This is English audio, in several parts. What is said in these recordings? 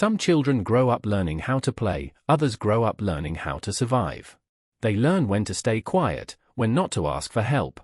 Some children grow up learning how to play, others grow up learning how to survive. They learn when to stay quiet, when not to ask for help,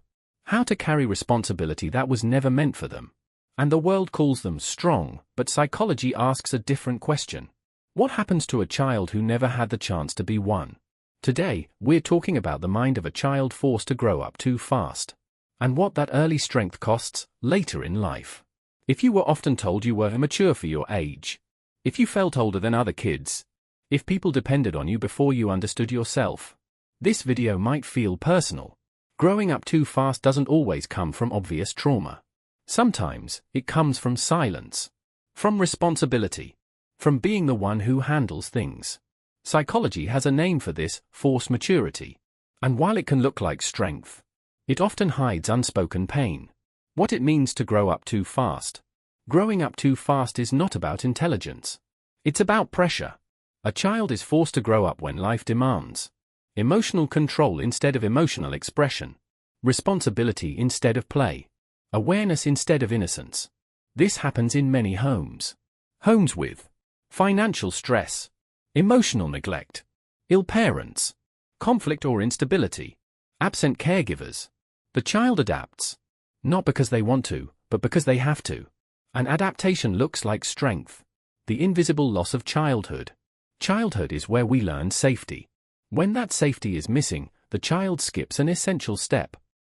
how to carry responsibility that was never meant for them. And the world calls them strong, but psychology asks a different question. What happens to a child who never had the chance to be one? Today, we're talking about the mind of a child forced to grow up too fast, and what that early strength costs later in life. If you were often told you were immature for your age, if you felt older than other kids, if people depended on you before you understood yourself, this video might feel personal. Growing up too fast doesn't always come from obvious trauma. Sometimes, it comes from silence, from responsibility, from being the one who handles things. Psychology has a name for this: forced maturity. And while it can look like strength, it often hides unspoken pain. What it means to grow up too fast. Growing up too fast is not about intelligence. It's about pressure. A child is forced to grow up when life demands emotional control instead of emotional expression, responsibility instead of play, awareness instead of innocence. This happens in many homes. Homes with financial stress, emotional neglect, ill parents, conflict or instability, absent caregivers. The child adapts, not because they want to, but because they have to. And adaptation looks like strength. The invisible loss of childhood. Childhood is where we learn safety. When that safety is missing, the child skips an essential step.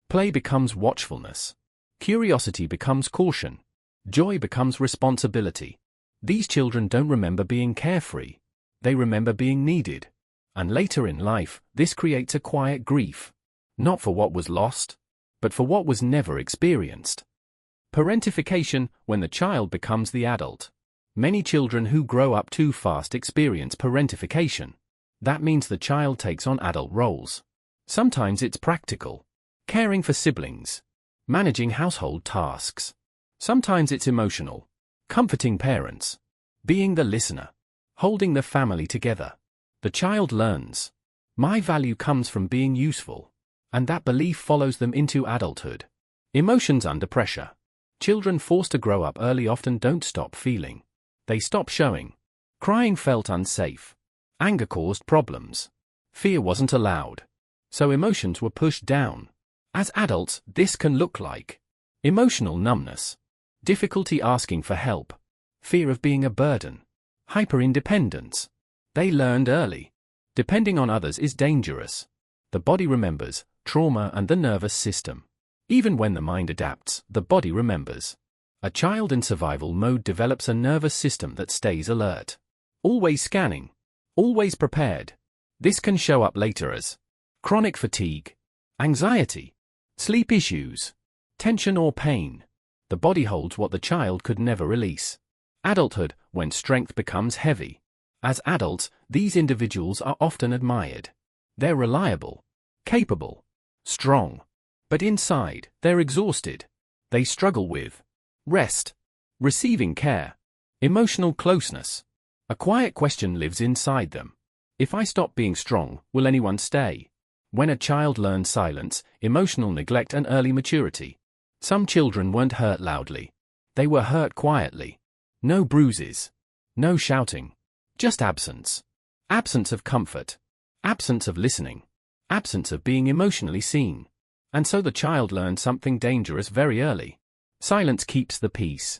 Play becomes watchfulness. Curiosity becomes caution. Joy becomes responsibility. These children don't remember being carefree. They remember being needed. And later in life, this creates a quiet grief. Not for what was lost, but for what was never experienced. Parentification, when the child becomes the adult. Many children who grow up too fast experience parentification. That means the child takes on adult roles. Sometimes it's practical, caring for siblings, managing household tasks. Sometimes it's emotional, comforting parents, being the listener, holding the family together. The child learns, my value comes from being useful, and that belief follows them into adulthood. Emotions under pressure. Children forced to grow up early often don't stop feeling. They stop showing. Crying felt unsafe. Anger caused problems. Fear wasn't allowed. So emotions were pushed down. As adults, this can look like emotional numbness, difficulty asking for help, fear of being a burden, hyper-independence. They learned early. Depending on others is dangerous. The body remembers trauma and the nervous system. Even when the mind adapts, the body remembers. A child in survival mode develops a nervous system that stays alert, always scanning, always prepared. This can show up later as chronic fatigue, anxiety, sleep issues, tension or pain. The body holds what the child could never release. Adulthood, when strength becomes heavy. As adults, these individuals are often admired. They're reliable, capable, strong. But inside, they're exhausted. They struggle with rest, receiving care, emotional closeness. A quiet question lives inside them. If I stop being strong, will anyone stay? When a child learns silence, emotional neglect and early maturity. Some children weren't hurt loudly. They were hurt quietly. No bruises. No shouting. Just absence. Absence of comfort. Absence of listening. Absence of being emotionally seen. And so the child learned something dangerous very early. Silence keeps the peace.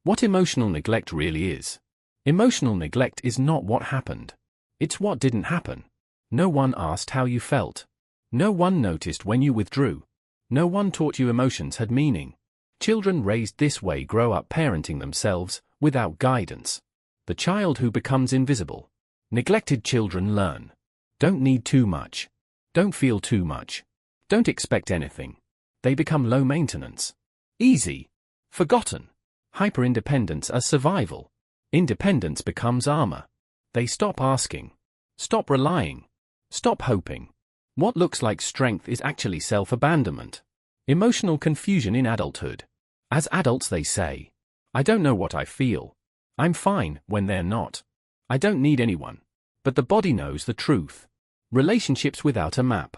What emotional neglect really is. Emotional neglect is not what happened. It's what didn't happen. No one asked how you felt. No one noticed when you withdrew. No one taught you emotions had meaning. Children raised this way grow up parenting themselves, without guidance. The child who becomes invisible. Neglected children learn. Don't need too much. Don't feel too much. Don't expect anything. They become low maintenance. Easy. Forgotten. Hyper-independence as survival. Independence becomes armor. They stop asking. Stop relying. Stop hoping. What looks like strength is actually self-abandonment. Emotional confusion in adulthood. As adults they say, I don't know what I feel. I'm fine, when they're not. I don't need anyone. But the body knows the truth. Relationships without a map.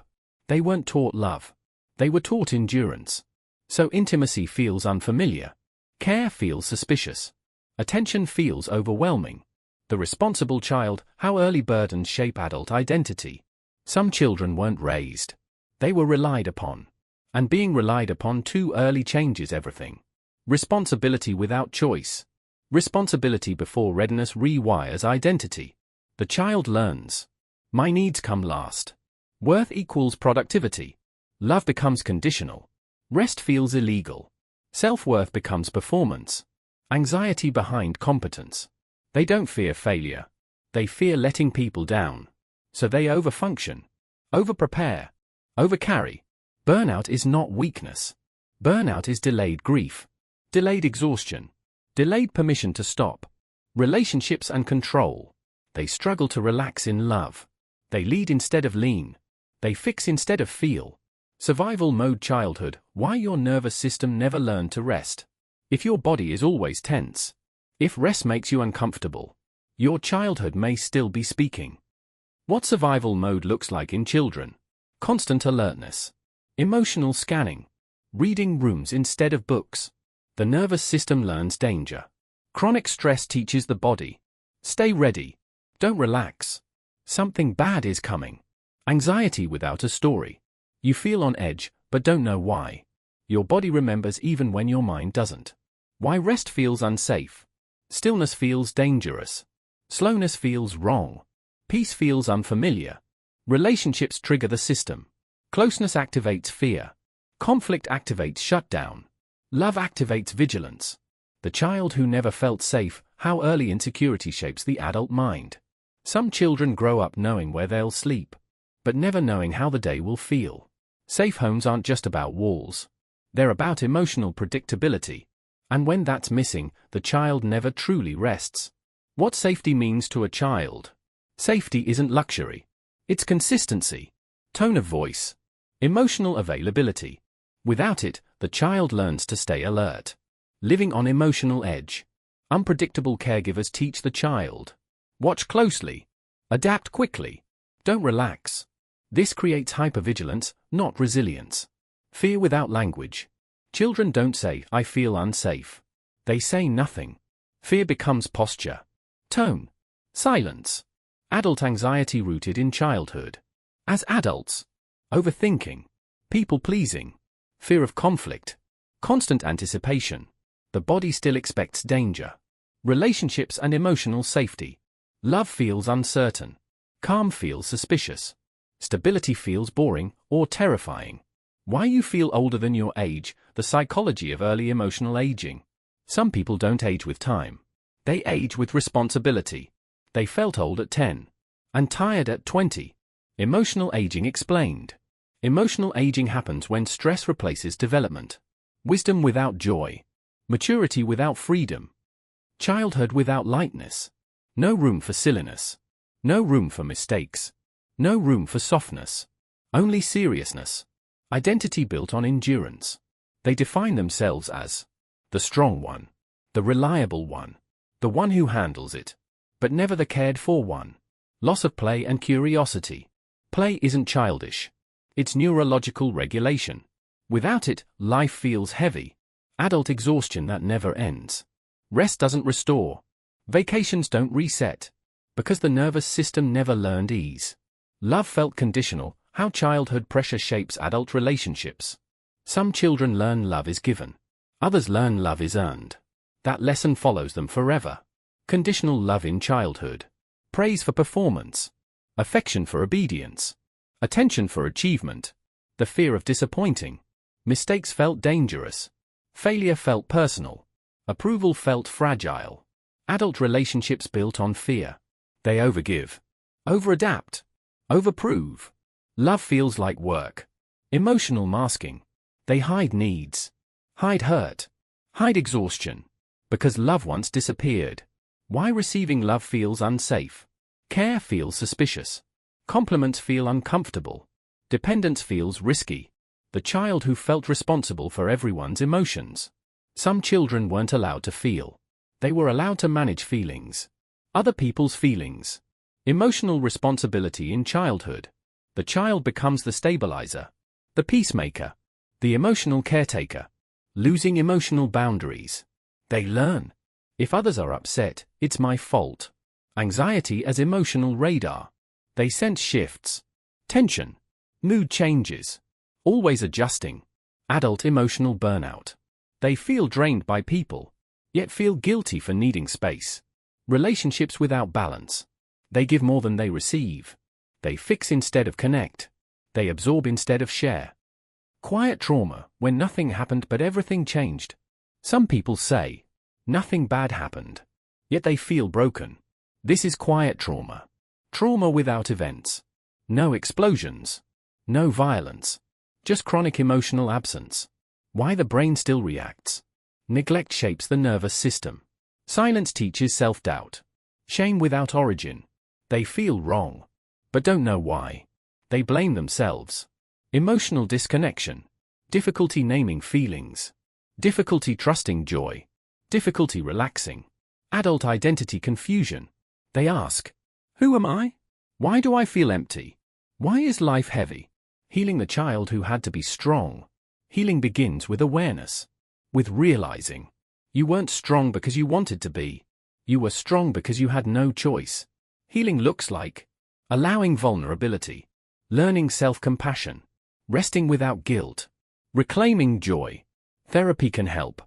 They weren't taught love. They were taught endurance. So intimacy feels unfamiliar. Care feels suspicious. Attention feels overwhelming. The responsible child, how early burdens shape adult identity. Some children weren't raised. They were relied upon. And being relied upon too early changes everything. Responsibility without choice. Responsibility before readiness rewires identity. The child learns. My needs come last. Worth equals productivity. Love becomes conditional. Rest feels illegal. Self-worth becomes performance. Anxiety behind competence. They don't fear failure. They fear letting people down. So they overfunction. Overprepare. Overcarry. Burnout is not weakness. Burnout is delayed grief. Delayed exhaustion. Delayed permission to stop. Relationships and control. They struggle to relax in love. They lead instead of lean. They fix instead of feel. Survival mode childhood, why your nervous system never learned to rest. If your body is always tense. If rest makes you uncomfortable. Your childhood may still be speaking. What survival mode looks like in children. Constant alertness. Emotional scanning. Reading rooms instead of books. The nervous system learns danger. Chronic stress teaches the body. Stay ready. Don't relax. Something bad is coming. Anxiety without a story. You feel on edge, but don't know why. Your body remembers even when your mind doesn't. Why rest feels unsafe. Stillness feels dangerous. Slowness feels wrong. Peace feels unfamiliar. Relationships trigger the system. Closeness activates fear. Conflict activates shutdown. Love activates vigilance. The child who never felt safe, how early insecurity shapes the adult mind. Some children grow up knowing where they'll sleep, but never knowing how the day will feel. Safe homes aren't just about walls. They're about emotional predictability. And when that's missing, the child never truly rests. What safety means to a child. Safety isn't luxury. It's consistency. Tone of voice. Emotional availability. Without it, the child learns to stay alert. Living on emotional edge. Unpredictable caregivers teach the child. Watch closely. Adapt quickly. Don't relax. This creates hypervigilance, not resilience. Fear without language. Children don't say, I feel unsafe. They say nothing. Fear becomes posture. Tone. Silence. Adult anxiety rooted in childhood. As adults. Overthinking. People-pleasing. Fear of conflict. Constant anticipation. The body still expects danger. Relationships and emotional safety. Love feels uncertain. Calm feels suspicious. Stability feels boring or terrifying. Why you feel older than your age, the psychology of early emotional aging. Some people don't age with time. They age with responsibility. They felt old at 10. And tired at 20. Emotional aging explained. Emotional aging happens when stress replaces development. Wisdom without joy. Maturity without freedom. Childhood without lightness. No room for silliness. No room for mistakes. No room for softness. Only seriousness. Identity built on endurance. They define themselves as the strong one, the reliable one, the one who handles it, but never the cared for one. Loss of play and curiosity. Play isn't childish. It's neurological regulation. Without it, life feels heavy. Adult exhaustion that never ends. Rest doesn't restore. Vacations don't reset. Because the nervous system never learned ease. Love felt conditional, how childhood pressure shapes adult relationships. Some children learn love is given. Others learn love is earned. That lesson follows them forever. Conditional love in childhood. Praise for performance. Affection for obedience. Attention for achievement. The fear of disappointing. Mistakes felt dangerous. Failure felt personal. Approval felt fragile. Adult relationships built on fear. They overgive. Overadapt. Overprove. Love feels like work. Emotional masking. They hide needs. Hide hurt. Hide exhaustion. Because love once disappeared. Why receiving love feels unsafe. Care feels suspicious. Compliments feel uncomfortable. Dependence feels risky. The child who felt responsible for everyone's emotions. Some children weren't allowed to feel. They were allowed to manage feelings. Other people's feelings. Emotional responsibility in childhood. The child becomes the stabilizer. The peacemaker. The emotional caretaker. Losing emotional boundaries. They learn. If others are upset, it's my fault. Anxiety as emotional radar. They sense shifts, tension, mood changes, always adjusting. Adult emotional burnout. They feel drained by people, yet feel guilty for needing space. Relationships without balance. They give more than they receive. They fix instead of connect. They absorb instead of share. Quiet trauma, when nothing happened but everything changed. Some people say, nothing bad happened, yet they feel broken. This is quiet trauma. Trauma without events. No explosions. No violence. Just chronic emotional absence. Why the brain still reacts. Neglect shapes the nervous system. Silence teaches self-doubt. Shame without origin. They feel wrong, but don't know why. They blame themselves. Emotional disconnection. Difficulty naming feelings. Difficulty trusting joy. Difficulty relaxing. Adult identity confusion. They ask, who am I? Why do I feel empty? Why is life heavy? Healing the child who had to be strong. Healing begins with awareness. With realizing. You weren't strong because you wanted to be. You were strong because you had no choice. Healing looks like allowing vulnerability. Learning self-compassion. Resting without guilt. Reclaiming joy. Therapy can help.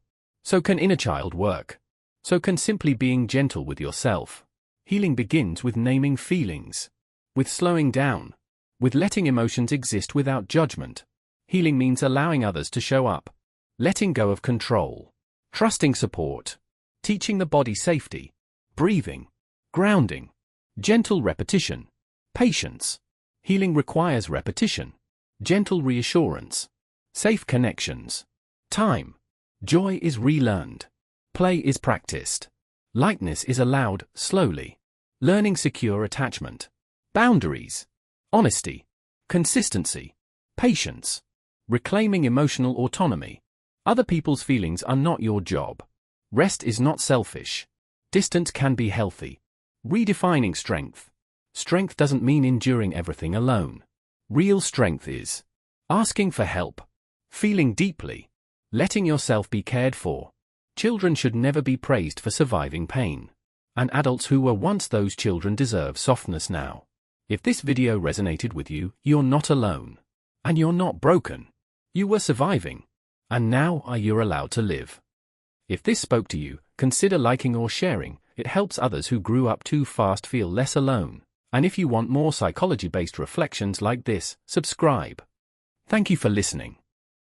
So can inner child work. So can simply being gentle with yourself. Healing begins with naming feelings. With slowing down. With letting emotions exist without judgment. Healing means allowing others to show up. Letting go of control. Trusting support. Teaching the body safety. Breathing. Grounding. Gentle repetition. Patience. Healing requires repetition. Gentle reassurance. Safe connections. Time. Joy is relearned. Play is practiced. Lightness is allowed, slowly. Learning secure attachment. Boundaries. Honesty. Consistency. Patience. Reclaiming emotional autonomy. Other people's feelings are not your job. Rest is not selfish. Distance can be healthy. Redefining strength. Strength doesn't mean enduring everything alone. Real strength is asking for help. Feeling deeply. Letting yourself be cared for. Children should never be praised for surviving pain. And adults who were once those children deserve softness now. If this video resonated with you, you're not alone. And you're not broken. You were surviving. And now you're allowed to live. If this spoke to you, consider liking or sharing. It helps others who grew up too fast feel less alone. And if you want more psychology-based reflections like this, subscribe. Thank you for listening.